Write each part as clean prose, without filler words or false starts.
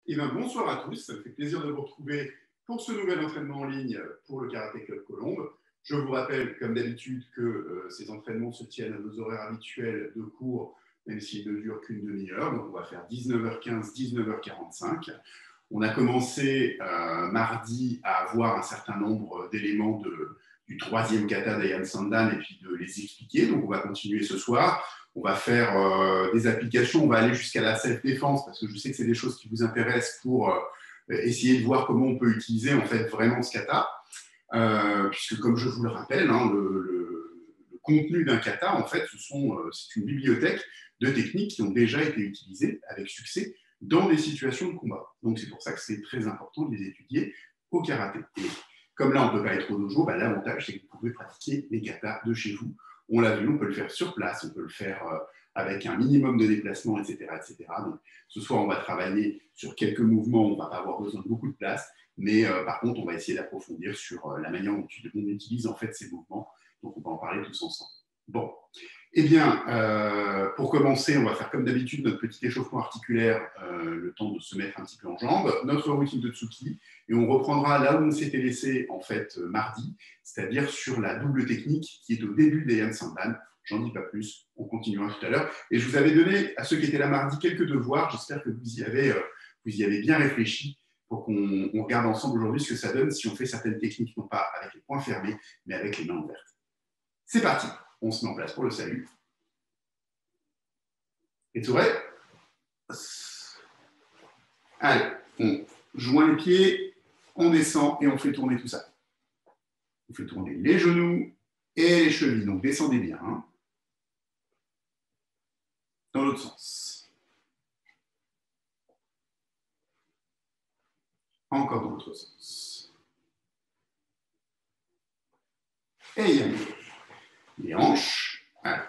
Eh bien, bonsoir à tous, ça me fait plaisir de vous retrouver pour ce nouvel entraînement en ligne pour le Karaté Club Colombe. Je vous rappelle, comme d'habitude, que ces entraînements se tiennent à nos horaires habituels de cours, même s'ils ne durent qu'une demi-heure. Donc, on va faire 19h15, 19h45. On a commencé mardi à avoir un certain nombre d'éléments du troisième kata d'Ayan Sandan et puis de les expliquer. Donc, on va continuer ce soir. On va faire des applications, on va aller jusqu'à la self-défense parce que je sais que c'est des choses qui vous intéressent pour essayer de voir comment on peut utiliser en fait vraiment ce kata. Puisque comme je vous le rappelle, hein, le contenu d'un kata, en fait, c'est une bibliothèque de techniques qui ont déjà été utilisées avec succès dans des situations de combat. Donc c'est pour ça que c'est très important de les étudier au karaté. Et comme là, on ne peut pas être au dojo, l'avantage, c'est que vous pouvez pratiquer les katas de chez vous. On l'a vu, on peut le faire sur place, on peut le faire avec un minimum de déplacement, etc., etc. Donc, ce soir, on va travailler sur quelques mouvements, on ne va pas avoir besoin de beaucoup de place, mais par contre, on va essayer d'approfondir sur la manière dont on utilise en fait ces mouvements. Donc, on va en parler tous ensemble. Bon, eh bien, pour commencer, on va faire comme d'habitude notre petit échauffement articulaire, le temps de se mettre un petit peu en jambes, notre routine de Tsuki, et on reprendra là où on s'était laissé en fait mardi, c'est-à-dire sur la double technique qui est au début d'Ayan Sandan. J'en dis pas plus, on continuera tout à l'heure. Et je vous avais donné à ceux qui étaient là mardi quelques devoirs, j'espère que vous y avez bien réfléchi pour qu'on regarde ensemble aujourd'hui ce que ça donne si on fait certaines techniques, non pas avec les poings fermés, mais avec les mains ouvertes. C'est parti, on se met en place pour le salut. Et tout vrai. Allez, on joint les pieds, on descend et on fait tourner tout ça. On fait tourner les genoux et les chevilles, donc descendez bien. Hein. Dans l'autre sens. Encore dans l'autre sens. Et il y a les hanches. Allez.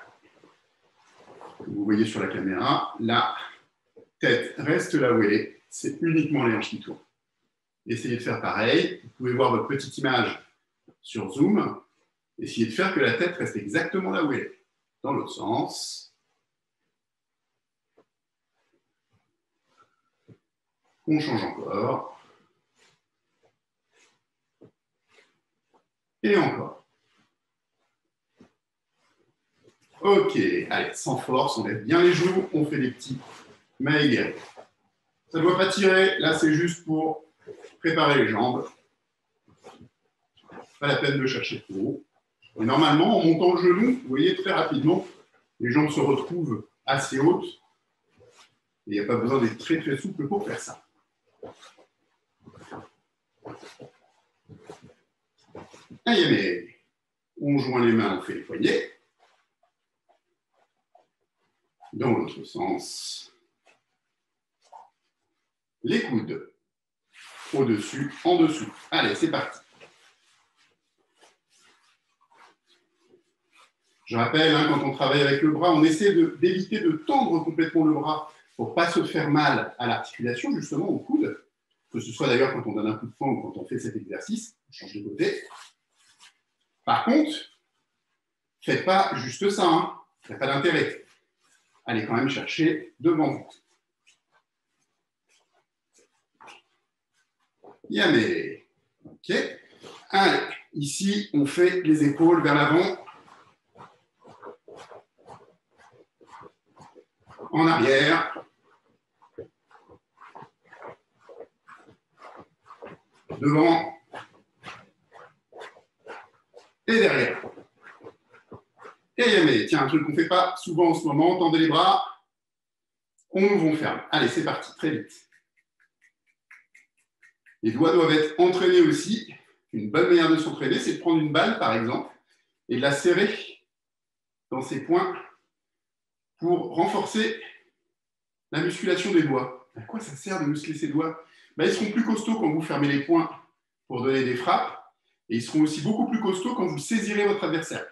Vous voyez sur la caméra, la tête reste là où elle est. C'est uniquement les hanches qui tournent. Essayez de faire pareil. Vous pouvez voir votre petite image sur Zoom. Essayez de faire que la tête reste exactement là où elle est. Dans l'autre sens. On change encore. Et encore. Ok, allez, sans force, on lève bien les genoux, on fait des petits mains aiguës. Ça ne doit pas tirer, là c'est juste pour préparer les jambes. Pas la peine de chercher trop haut. Et normalement, en montant le genou, vous voyez très rapidement, les jambes se retrouvent assez hautes. Et il n'y a pas besoin d'être très très souple pour faire ça. Allez, mais on joint les mains, on fait les poignets. Dans l'autre sens. Les coudes. Au-dessus, en dessous. Allez, c'est parti. Je rappelle, hein, quand on travaille avec le bras, on essaie d'éviter de tendre complètement le bras pour ne pas se faire mal à l'articulation, justement, au coude. Que ce soit d'ailleurs quand on donne un coup de poing ou quand on fait cet exercice. On change de côté. Par contre, faites pas juste ça. Hein. Il n'y a pas d'intérêt. Allez quand même chercher devant vous. Yamé. Ok. Allez, ici, on fait les épaules vers l'avant. En arrière. Devant. Et derrière. Et Yamé. Tiens, un truc qu'on ne fait pas souvent en ce moment. Tendez les bras. On ouvre, on ferme. Allez, c'est parti, très vite. Les doigts doivent être entraînés aussi. Une bonne manière de s'entraîner, c'est de prendre une balle, par exemple, et de la serrer dans ses poings pour renforcer la musculation des doigts. À quoi ça sert de muscler ses doigts? Ils seront plus costauds quand vous fermez les poings pour donner des frappes, et ils seront aussi beaucoup plus costauds quand vous saisirez votre adversaire.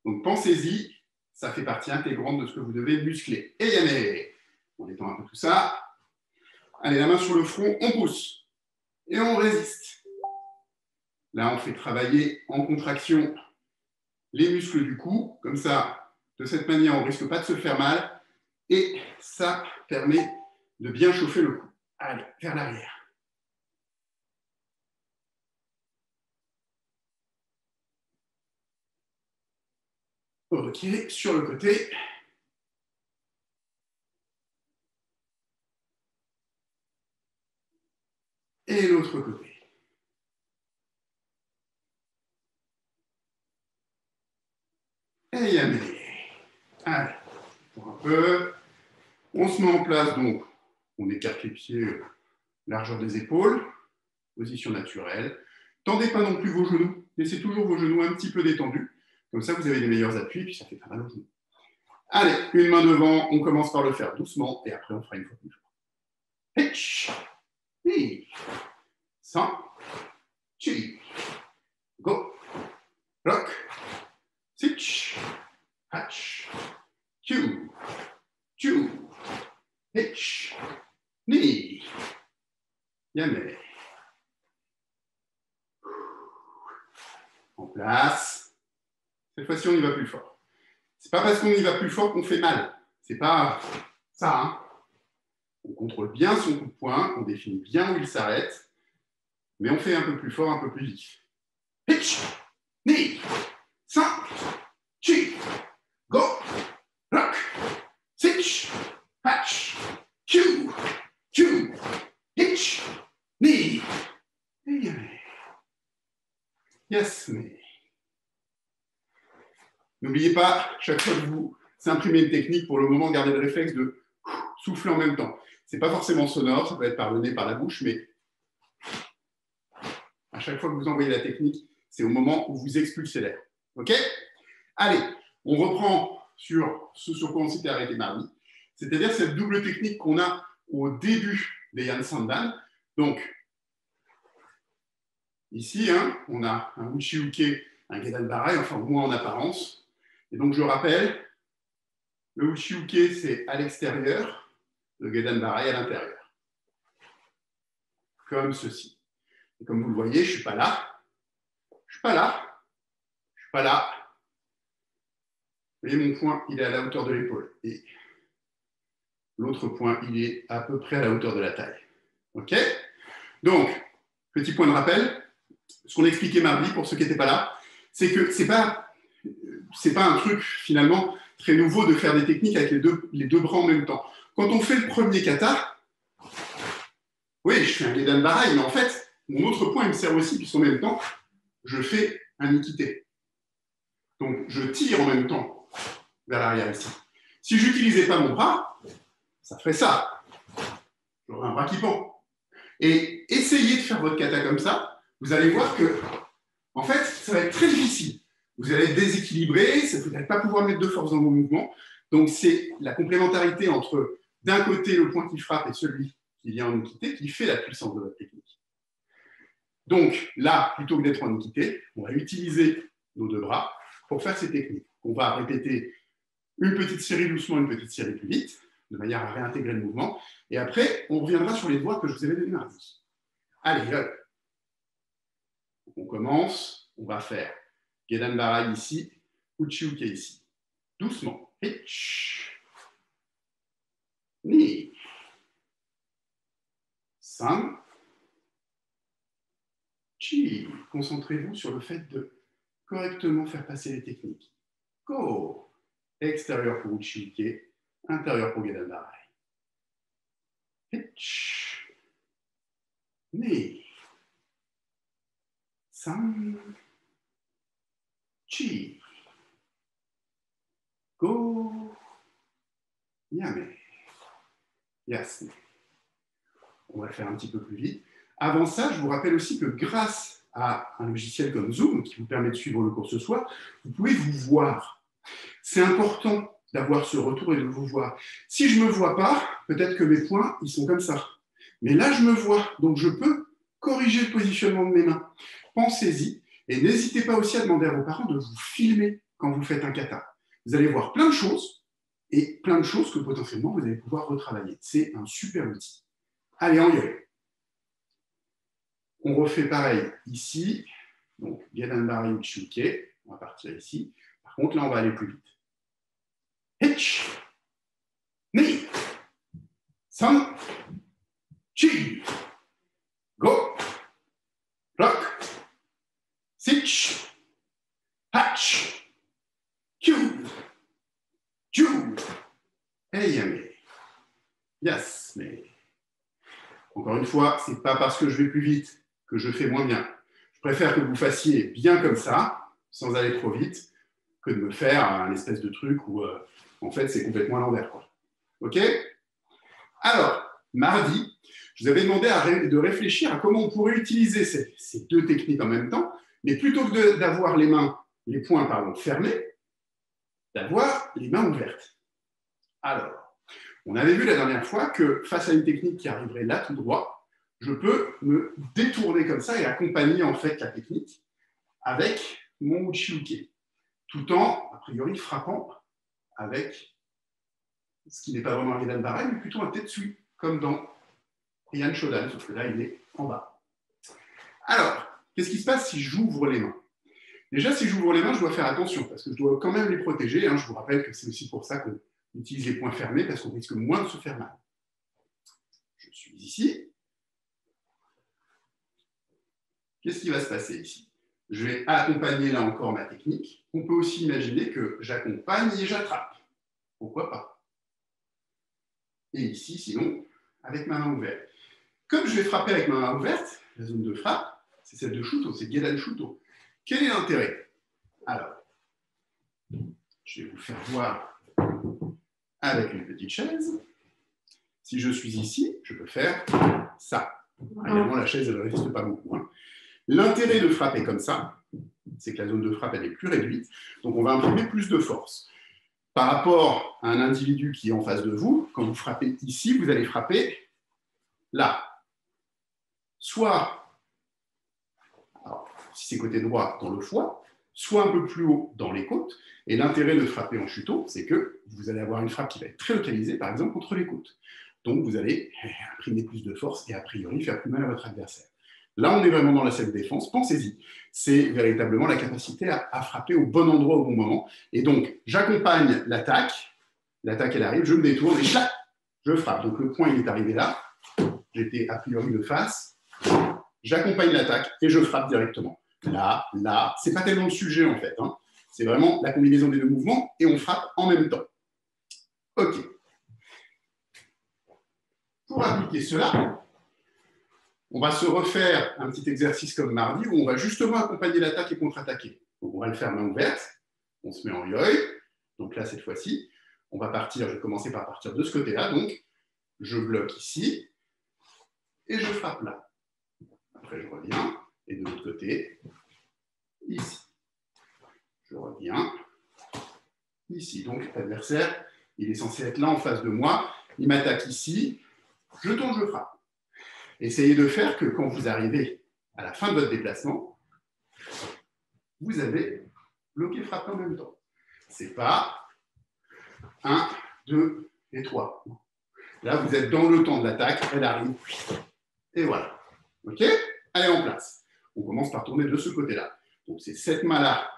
Donc pensez-y, ça fait partie intégrante de ce que vous devez muscler. Et Yamé, on détend un peu tout ça. Allez, la main sur le front, on pousse. Et on résiste. Là, on fait travailler en contraction les muscles du cou. Comme ça, de cette manière, on ne risque pas de se faire mal. Et ça permet de bien chauffer le cou. Allez, vers l'arrière. Ok, sur le côté. Et l'autre côté. Et yamé. Allez, pour un peu. On se met en place, donc on écarte les pieds, largeur des épaules, position naturelle. Tendez pas non plus vos genoux, laissez toujours vos genoux un petit peu détendus. Comme ça, vous avez des meilleurs appuis, puis ça fait pas mal aux genoux. Allez, une main devant, on commence par le faire doucement, et après on fera une fois plus fort. Hitch, hi, 100, chi, go, rock, sitch, hatch, Q, chu, hitch, ni, yamé. En place. Cette fois-ci, on y va plus fort. C'est pas parce qu'on y va plus fort qu'on fait mal. C'est pas ça, hein. On contrôle bien son coup de poing, on définit bien où il s'arrête, mais on fait un peu plus fort, un peu plus vif. Hitch, ni, 5, chi, go, rock, sitch, hatch, Q, Q, hitch, ni, et yamé. Yes, mais. N'oubliez pas, chaque fois que vous imprimez une technique, pour le moment, gardez le réflexe de souffler en même temps. Ce n'est pas forcément sonore, ça peut être par le nez, par la bouche, mais à chaque fois que vous envoyez la technique, c'est au moment où vous expulsez l'air. OK? Allez, on reprend sur ce sur quoi on s'était arrêté mardi, c'est-à-dire cette double technique qu'on a au début des Yan Sandan. Donc, ici, hein, on a un Uchi-Uke, un Gedan Barai, enfin au moins en apparence. Et donc, je rappelle, le Uchi-Uke, c'est à l'extérieur, le Gedan Barai à l'intérieur. Comme ceci. Et comme vous le voyez, je ne suis pas là, je ne suis pas là, je ne suis pas là. Vous voyez, mon point, il est à la hauteur de l'épaule. Et l'autre point, il est à peu près à la hauteur de la taille. OK? Donc, petit point de rappel, ce qu'on expliquait mardi, pour ceux qui n'étaient pas là, c'est que ce n'est pas un truc, finalement, très nouveau de faire des techniques avec les deux bras en même temps. Quand on fait le premier kata, oui, je fais un Gedan Barai, mais en fait, mon autre point, il me sert aussi, puisqu'en même temps, je fais un Nikite. Donc, je tire en même temps vers l'arrière ici. Si je n'utilisais pas mon bras, ça ferait ça. J'aurais un bras qui pend. Et essayez de faire votre kata comme ça, vous allez voir que, en fait, ça va être très difficile. Vous allez être déséquilibré, vous n'allez pas pouvoir mettre de force dans vos mouvements. Donc, c'est la complémentarité entre, d'un côté, le point qui frappe et celui qui vient en Nikite qui fait la puissance de votre technique. Donc, là, plutôt que d'être en Nikite, on va utiliser nos deux bras pour faire ces techniques. On va répéter une petite série doucement, une petite série plus vite, de manière à réintégrer le mouvement. Et après, on reviendra sur les doigts que je vous avais donnés mardi. Allez, hop. On commence. On va faire Gedan Barai ici, Uchi-Uke ici. Doucement. Hitch. Ni. San. Chi. Concentrez-vous sur le fait de correctement faire passer les techniques. Go. Extérieur pour Uchi-Uke, intérieur pour Gedan Barai. Hitch. Ni. San. Chi. Go. Yame. Yasne. On va le faire un petit peu plus vite. Avant ça, je vous rappelle aussi que grâce à un logiciel comme Zoom, qui vous permet de suivre le cours ce soir, vous pouvez vous voir. C'est important d'avoir ce retour et de vous voir. Si je ne me vois pas, peut-être que mes poings, ils sont comme ça. Mais là, je me vois, donc je peux corriger le positionnement de mes mains. Pensez-y et n'hésitez pas aussi à demander à vos parents de vous filmer quand vous faites un kata. Vous allez voir plein de choses et plein de choses que potentiellement vous allez pouvoir retravailler. C'est un super outil. Allez, on y va. On refait pareil ici. Donc, Gedan Barai Uchi-Uke. On va partir ici. Par contre, là, on va aller plus vite. Hitch. Ni. San. chi, go, rock, sich, hatch, cue, ju, ayame. Yes, mais encore une fois, ce n'est pas parce que je vais plus vite que je fais moins bien. Je préfère que vous fassiez bien comme ça, sans aller trop vite, que de me faire un espèce de truc où, en fait, c'est complètement à l'envers, quoi. OK? Alors, mardi, je vous avais demandé de réfléchir à comment on pourrait utiliser ces deux techniques en même temps, mais plutôt que d'avoir les poings fermés, d'avoir les mains ouvertes. Alors, on avait vu la dernière fois que face à une technique qui arriverait là tout droit, je peux me détourner comme ça et accompagner en fait la technique avec mon uchi-uke, tout en, a priori, frappant avec ce qui n'est pas vraiment un Gedan Barai, mais plutôt un Tetsui, comme dans Ryan Shodan, sauf que là, il est en bas. Alors, qu'est-ce qui se passe si j'ouvre les mains? Déjà, si j'ouvre les mains, je dois faire attention, parce que je dois quand même les protéger. Je vous rappelle que c'est aussi pour ça qu'on utilise les poings fermés, parce qu'on risque moins de se faire mal. Je suis ici. Qu'est-ce qui va se passer ici? Je vais accompagner là encore ma technique. On peut aussi imaginer que j'accompagne et j'attrape. Pourquoi pas? Et ici, sinon, avec ma main ouverte. Comme je vais frapper avec ma main ouverte, la zone de frappe, c'est celle de Shuto, c'est Gedan Shuto. Quel est l'intérêt? Alors, je vais vous faire voir avec une petite chaise. Si je suis ici, je peux faire ça. Évidemment, la chaise, elle ne résiste pas beaucoup. L'intérêt de frapper comme ça, c'est que la zone de frappe, elle est plus réduite. Donc, on va imprimer plus de force. Par rapport à un individu qui est en face de vous, quand vous frappez ici, vous allez frapper là. Soit, alors, si c'est côté droit, dans le foie, soit un peu plus haut dans les côtes. Et l'intérêt de frapper en chuto, c'est que vous allez avoir une frappe qui va être très localisée, par exemple, contre les côtes. Donc, vous allez imprimer plus de force et a priori faire plus mal à votre adversaire. Là, on est vraiment dans la self-défense. Pensez-y. C'est véritablement la capacité à frapper au bon endroit au bon moment. Et donc, j'accompagne l'attaque. L'attaque, elle arrive, je me détourne et clac, je frappe. Donc, le point, il est arrivé là. J'étais a priori de face. J'accompagne l'attaque et je frappe directement. Là, là, c'est pas tellement le sujet en fait. C'est vraiment la combinaison des deux mouvements et on frappe en même temps. OK. Pour appliquer cela, on va se refaire un petit exercice comme mardi où on va justement accompagner l'attaque et contre-attaquer. Donc on va le faire main ouverte, on se met en yoi. Donc là, cette fois-ci, on va partir, je vais commencer par partir de ce côté-là. Donc, je bloque ici et je frappe là. Après, je reviens, et de l'autre côté, ici. Je reviens, ici. Donc, l'adversaire, il est censé être là en face de moi. Il m'attaque ici, je tourne, je frappe. Essayez de faire que quand vous arrivez à la fin de votre déplacement, vous avez bloqué frappé en même temps. Ce n'est pas 1, 2 et 3. Là, vous êtes dans le temps de l'attaque, elle arrive, et voilà. OK? Elle est en place. On commence par tourner de ce côté-là. Donc, c'est cette main-là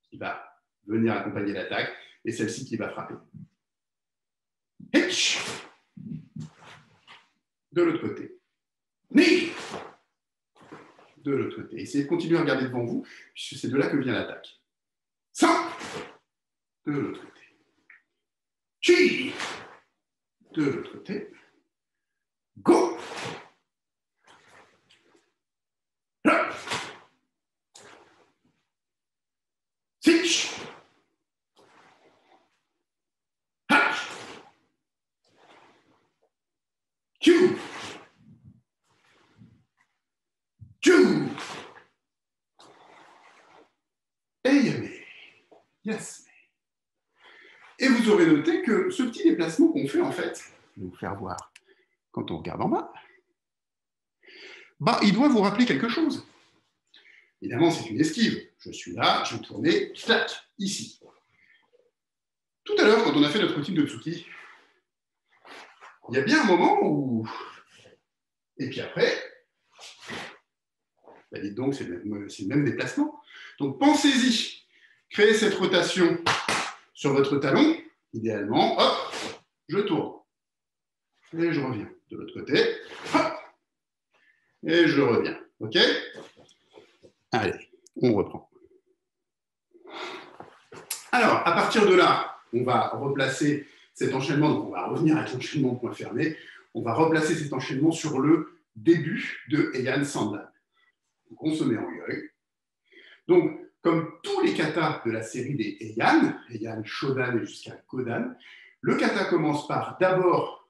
qui va venir accompagner l'attaque et celle-ci qui va frapper. Hitch. De l'autre côté. Ni. De l'autre côté. Essayez de continuer à regarder devant vous, puisque c'est de là que vient l'attaque. Ça. De l'autre côté. Chi. De l'autre côté. Go. Sich. Hatch. Q. Ju. Ayame. Yes. Et vous aurez noté que ce petit déplacement qu'on fait, en fait, je vais vous faire voir quand on regarde en bas, il doit vous rappeler quelque chose. Évidemment, c'est une esquive. Je suis là, je vais tourner, tac, ici. Tout à l'heure, quand on a fait notre routine de Tsuki, il y a bien un moment où... Et puis après, dites donc, c'est le même déplacement. Donc, pensez-y. Créez cette rotation sur votre talon. Idéalement, hop, je tourne. Et je reviens de l'autre côté. Hop, et je reviens. OK? Allez, on reprend. Alors, à partir de là, on va replacer cet enchaînement, donc on va revenir avec l'enchaînement point fermé, on va replacer cet enchaînement sur le début de Heian Sandan. Donc, on se met en yoi. Donc, comme tous les katas de la série des Heian, Shodan et jusqu'à Kodan, le kata commence par d'abord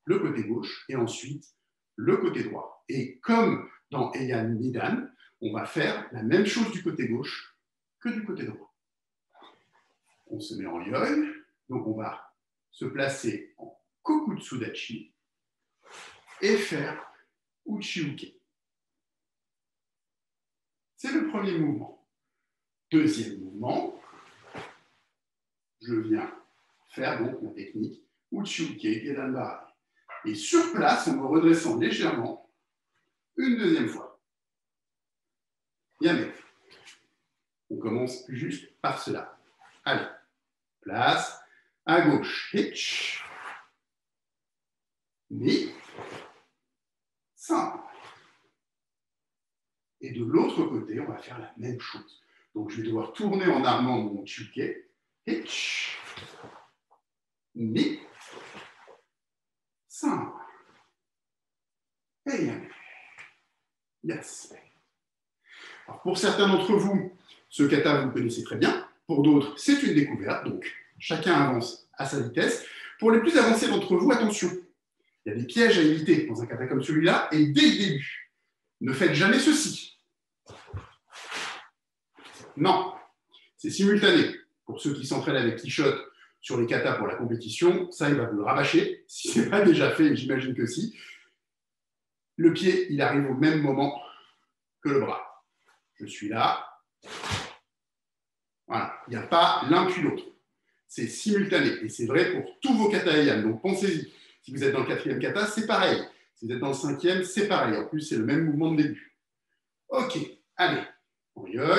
le côté gauche et ensuite le côté droit. Et comme dans Heian Nidan, on va faire la même chose du côté gauche que du côté droit. On se met en yoi, donc on va se placer en Kokutsudachi et faire Uchi-uke. C'est le premier mouvement. Deuxième mouvement, je viens faire donc ma technique Uchi-uke Gedan-barai. Et sur place, en me redressant légèrement, une deuxième fois. Yame. On commence juste par cela. Allez, place, à gauche, hitch, ni, simple. Et de l'autre côté, on va faire la même chose. Donc, je vais devoir tourner en armant mon chuke, hitch, ni, simple. Et yame. Yes. Alors, pour certains d'entre vous, ce kata, vous le connaissez très bien. Pour d'autres, c'est une découverte. Donc, chacun avance à sa vitesse. Pour les plus avancés d'entre vous, attention. Il y a des pièges à éviter dans un kata comme celui-là. Et dès le début, ne faites jamais ceci. Non, c'est simultané. Pour ceux qui s'entraînent avec Quichotte sur les katas pour la compétition, ça, il va vous le rabâcher. Si ce n'est pas déjà fait, j'imagine que si. Le pied, il arrive au même moment que le bras. Je suis là. Voilà, il n'y a pas l'un puis l'autre. C'est simultané. Et c'est vrai pour tous vos katas Heian. Donc pensez-y. Si vous êtes dans le 4e kata, c'est pareil. Si vous êtes dans le 5e, c'est pareil. En plus, c'est le même mouvement de début. OK, allez. En yoi.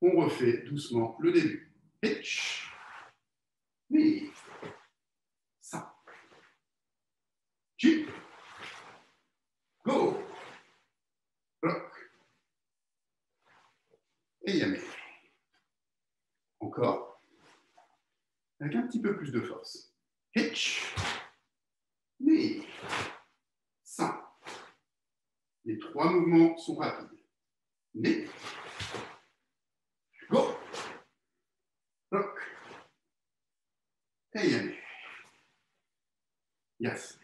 On refait doucement le début. Hitch. Ni. Ça. Chi. Go. Bloc. Et yame. Encore. Avec un petit peu plus de force. Hitch. Ni. Ça. Les 3 mouvements sont rapides. Ni. Go. Bloc. Et yame. Yes.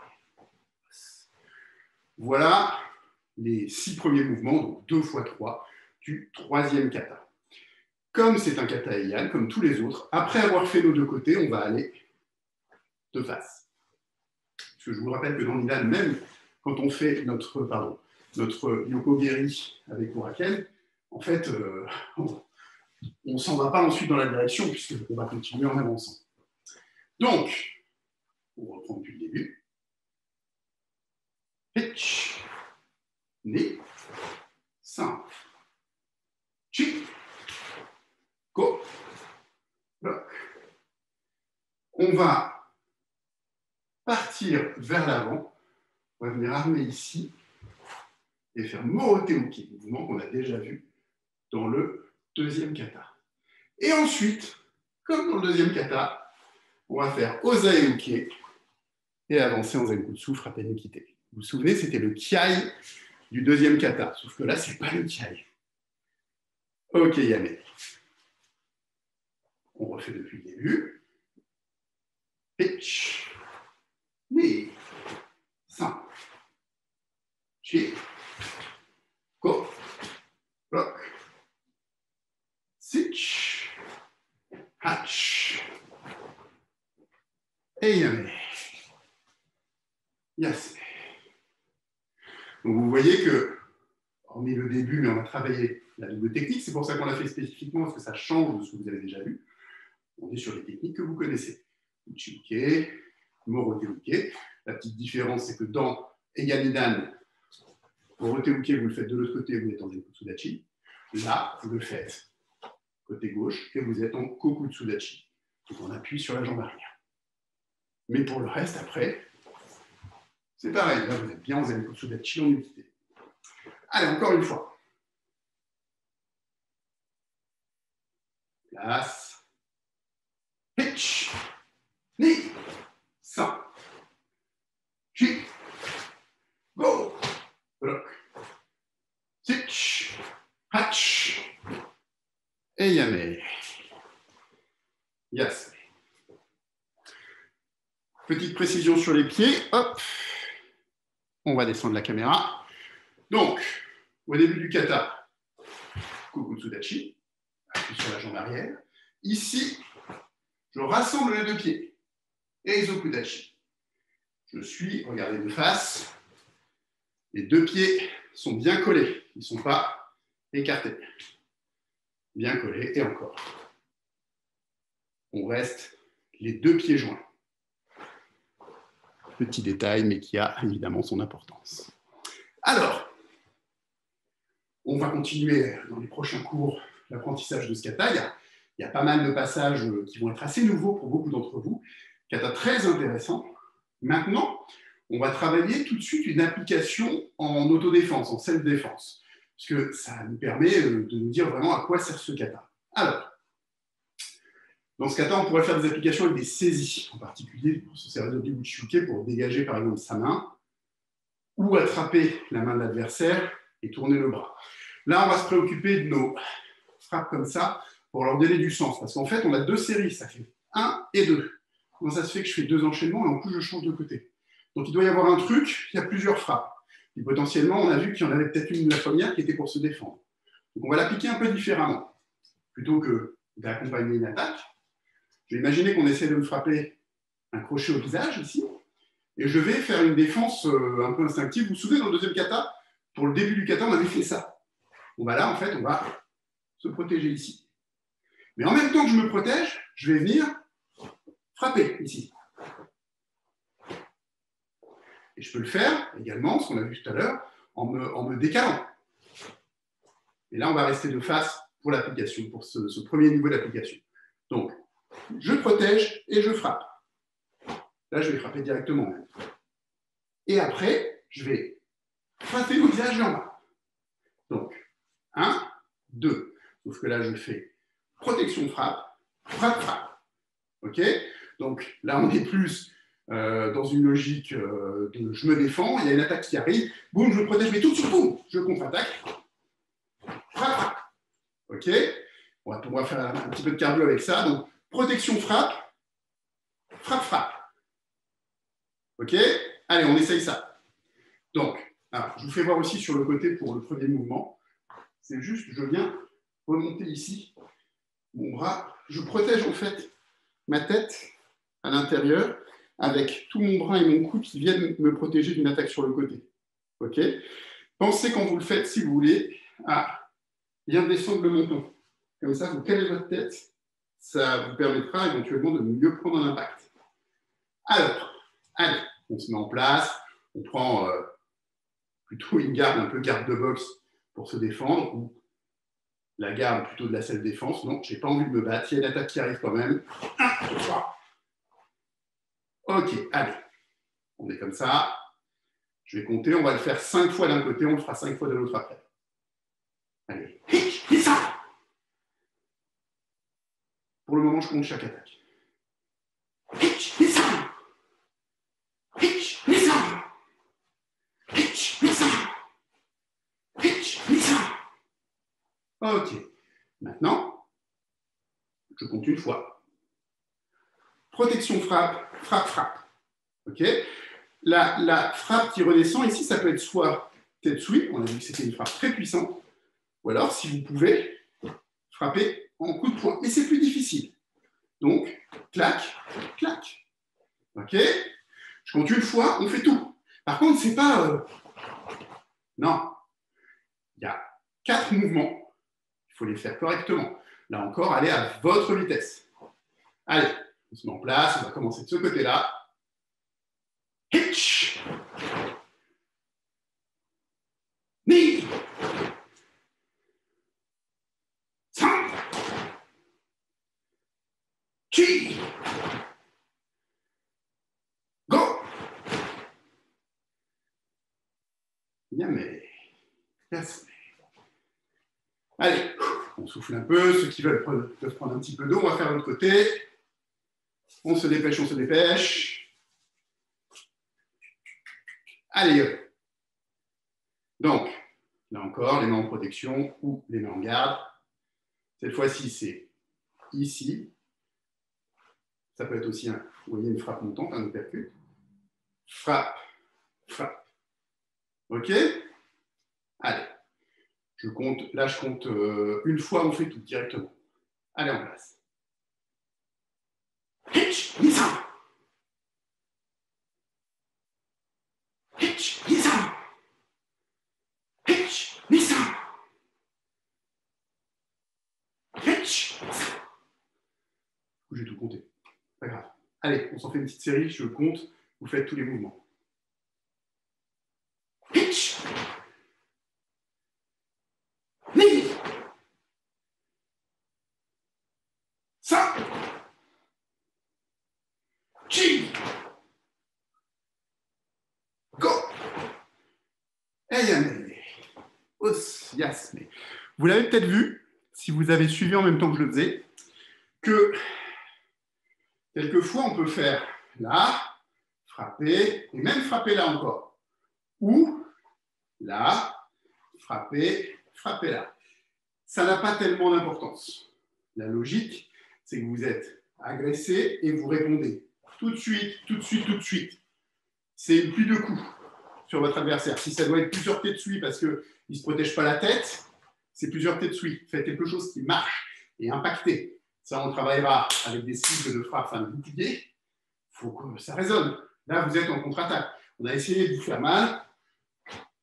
Voilà les 6 premiers mouvements, donc 2 x 3, du 3e kata. Comme c'est un kata Heian, comme tous les autres, après avoir fait nos 2 côtés, on va aller de face. Parce que je vous rappelle que dans Nidan, même quand on fait notre Yoko-Geri avec Uraken, en fait, on ne s'en va pas ensuite dans la direction, puisqu'on va continuer en avançant. Donc, on reprend depuis le début. Hitch. Ni. Simple. Chi. Go. Bloc. On va partir vers l'avant. On va venir armer ici et faire Morote-uke, mouvement qu'on a déjà vu dans le 2e kata. Et ensuite, comme dans le 2e kata, on va faire Osae-uke et avancer en Zenkutsu, frappé Nukite. Vous vous souvenez, c'était le Kiai du 2e kata, sauf que là, ce n'est pas le Kiai. Ok, yame. On refait depuis le début. Pitch. Ni. Simple. Chi. Go. Bloc. Sitch. Hatch. Et yame. Yes. Donc vous voyez que, hormis le début, mais on a travaillé la double technique, c'est pour ça qu'on l'a fait spécifiquement, parce que ça change de ce que vous avez déjà vu. On est sur les techniques que vous connaissez. Uchi-uke, Morote-uke. La petite différence, c'est que dans Heian Nidan, Morote-uke, vous le faites de l'autre côté, vous êtes en Zenkutsudachi. Là, vous le faites côté gauche et vous êtes en Kokutsudachi. Donc on appuie sur la jambe arrière. Mais pour le reste, après, C'est pareil, là vous êtes bien, vous avez le Kotsudachi en unité. Allez, encore une fois. Place. Hitch. Ni. San. Chi. Go. Bloc. Sitch. Hatch. Et yame. Yes. Petite précision sur les pieds. Hop. On va descendre la caméra. Donc, au début du kata, Kokutsudachi, appuie sur la jambe arrière. Ici, je rassemble les deux pieds. Eizokudachi. Je suis, regardez de face. Les deux pieds sont bien collés. Ils ne sont pas écartés. Bien collés. Et encore. On reste les deux pieds joints. Petit détail, mais qui a évidemment son importance. Alors, on va continuer dans les prochains cours l'apprentissage de ce kata. Il y a pas mal de passages qui vont être assez nouveaux pour beaucoup d'entre vous. Kata très intéressant. Maintenant, on va travailler tout de suite une application en autodéfense, en self-défense, parce que ça nous permet de nous dire vraiment à quoi sert ce kata. Alors, dans ce kata, on pourrait faire des applications avec des saisies, en particulier pour se servir du Uchiuke pour dégager par exemple sa main, ou attraper la main de l'adversaire et tourner le bras. Là, on va se préoccuper de nos frappes comme ça pour leur donner du sens, parce qu'en fait, on a deux séries, ça fait 1 et 2. Comment ça se fait que je fais 2 enchaînements et en plus je change de côté? Donc il doit y avoir un truc, il y a plusieurs frappes. Et potentiellement, on a vu qu'il y en avait peut-être une, la première, qui était pour se défendre. Donc on va l'appliquer un peu différemment. Plutôt que d'accompagner une attaque, je vais imaginer qu'on essaie de me frapper un crochet au visage ici, et je vais faire une défense un peu instinctive. Vous vous souvenez, dans le deuxième kata, pour le début du kata, on avait fait ça. Bon, bah là, en fait, on va se protéger ici. Mais en même temps que je me protège, je vais venir frapper ici. Et je peux le faire également, ce qu'on a vu tout à l'heure, en me décalant. Et là, on va rester de face pour l'application, pour ce premier niveau d'application. Donc, je protège et je frappe. Là, je vais frapper directement. Et après, je vais frapper au visage et en bas. Donc, 1, 2. Sauf que là, je fais protection, frappe, frappe, frappe. OK? Donc, là, on est plus dans une logique de je me défends, il y a une attaque qui arrive, boum, je me protège, mais tout de suite, boum, je contre-attaque. Frappe, frappe. OK? On va faire un petit peu de cardio avec ça. Donc, protection, frappe, frappe, frappe. OK? Allez, on essaye ça. Donc, alors, je vous fais voir aussi sur le côté pour le premier mouvement. C'est juste, je viens remonter ici mon bras. Je protège en fait ma tête à l'intérieur avec tout mon bras et mon cou qui viennent me protéger d'une attaque sur le côté. OK? Pensez quand vous le faites, si vous voulez, à bien descendre le menton. Comme ça, vous calez votre tête. Ça vous permettra éventuellement de mieux prendre un impact. Alors, allez, on se met en place. On prend plutôt une garde, un peu garde de boxe pour se défendre, ou la garde plutôt de la self-défense. Non, je n'ai pas envie de me battre. Il y a une attaque qui arrive quand même. 1, 2, 3. OK, allez. On est comme ça. Je vais compter. On va le faire 5 fois d'un côté. On le fera 5 fois de l'autre après. Allez. Pour le moment, je compte chaque attaque. OK. Maintenant, je compte une fois. Protection, frappe, frappe, frappe. OK. La frappe qui redescend ici, ça peut être soit Tetsui, on a vu que c'était une frappe très puissante, ou alors, si vous pouvez, frapper en coup de poing. Mais c'est plus difficile. Donc, clac, clac. OK? Je compte une fois, on fait tout. Par contre, c'est pas... Non. Il y a 4 mouvements. Il faut les faire correctement. Là encore, allez à votre vitesse. Allez, on se met en place. On va commencer de ce côté-là. Hitch. Ni. San. Chi. Go. Bien, mais... Yes. Allez, on souffle un peu. Ceux qui veulent peuvent prendre un petit peu d'eau. On va faire de l'autre côté. On se dépêche, on se dépêche. Allez, hop. Donc, là encore, les mains en protection ou les mains en garde. Cette fois-ci, c'est ici. Ça peut être aussi, vous voyez, une frappe montante, un uppercut. Frappe, frappe. OK? Allez. Je compte, là, je compte une fois, on fait tout directement. Allez, en place. Hitch, Nisa. Hitch, Nisa. Hitch, Nisa. Hitch, Nisa. J'ai tout compté. Pas grave. Allez, on s'en fait une petite série, je compte, vous faites tous les mouvements. Hitch. Ni. Ça. Chi. Go. Hey, os, yes. Vous l'avez peut-être vu, si vous avez suivi en même temps que je le faisais, que quelquefois on peut faire là, frapper, et même frapper là encore. Ou là, frapper, frapper là. Ça n'a pas tellement d'importance. La logique, c'est que vous êtes agressé et vous répondez tout de suite, tout de suite, tout de suite. C'est une pluie de coups sur votre adversaire. Si ça doit être plusieurs têtes de suie parce qu'il ne se protège pas la tête, c'est plusieurs têtes de suie. Faites quelque chose qui marche et impacté. Ça, on travaillera avec des cibles de frappe, enfin de bouclier. Il faut que ça résonne. Là, vous êtes en contre-attaque. On a essayé de vous faire mal.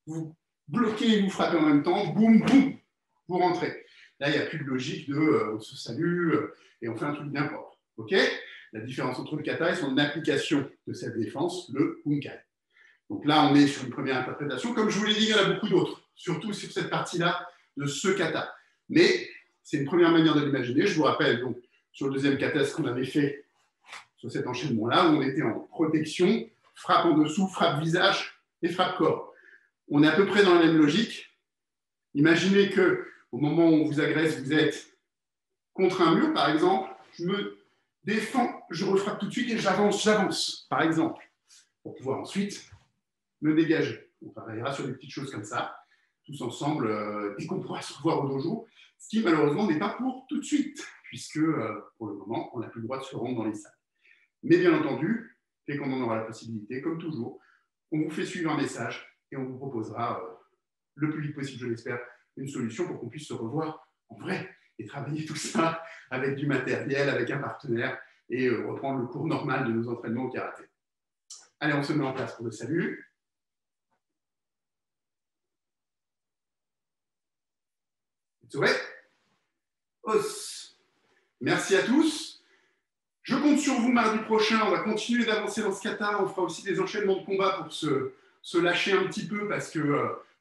Vous bloquez et vous frappez en même temps. Boum, boum, vous rentrez. Là, il n'y a plus de logique de on se salue et on fait un truc bien propre. OK ? La différence entre le kata et son application de cette défense, le bunkai. Donc là, on est sur une première interprétation. Comme je vous l'ai dit, il y en a beaucoup d'autres, surtout sur cette partie-là de ce kata. Mais c'est une première manière de l'imaginer. Je vous rappelle donc sur le deuxième kata ce qu'on avait fait sur cet enchaînement-là, où on était en protection, frappe en dessous, frappe visage et frappe corps. On est à peu près dans la même logique. Imaginez qu'au moment où on vous agresse, vous êtes contre un mur, par exemple. Je me défends, je refrappe tout de suite et j'avance, par exemple, pour pouvoir ensuite me dégager. On travaillera sur des petites choses comme ça, tous ensemble, et qu'on pourra se revoir au dojo, ce qui malheureusement n'est pas pour tout de suite, puisque pour le moment, on n'a plus le droit de se rendre dans les salles. Mais bien entendu, dès qu'on en aura la possibilité, comme toujours, on vous fait suivre un message et on vous proposera le plus vite possible, je l'espère, une solution pour qu'on puisse se revoir en vrai et travailler tout ça avec du matériel, avec un partenaire et reprendre le cours normal de nos entraînements au karaté. Allez, on se met en place pour le salut. Os. Merci à tous. Je compte sur vous mardi prochain. On va continuer d'avancer dans ce kata. On fera aussi des enchaînements de combat pour se lâcher un petit peu parce que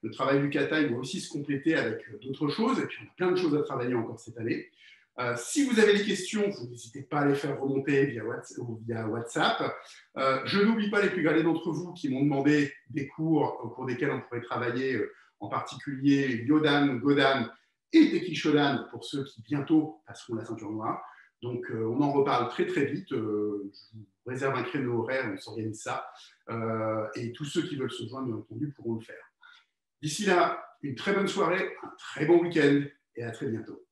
le travail du kata, il doit aussi se compléter avec d'autres choses. Et puis, on a plein de choses à travailler encore cette année. Si vous avez des questions, vous n'hésitez pas à les faire remonter via WhatsApp. Je n'oublie pas les plus gradés d'entre vous qui m'ont demandé des cours au cours desquels on pourrait travailler, en particulier Yodan, Godan et Teki Shodan pour ceux qui bientôt passeront la ceinture noire. Donc, on en reparle très très vite. Je vous réserve un créneau horaire, on s'organise ça. Et tous ceux qui veulent se joindre, bien entendu, pourront le faire. D'ici là, une très bonne soirée, un très bon week-end et à très bientôt.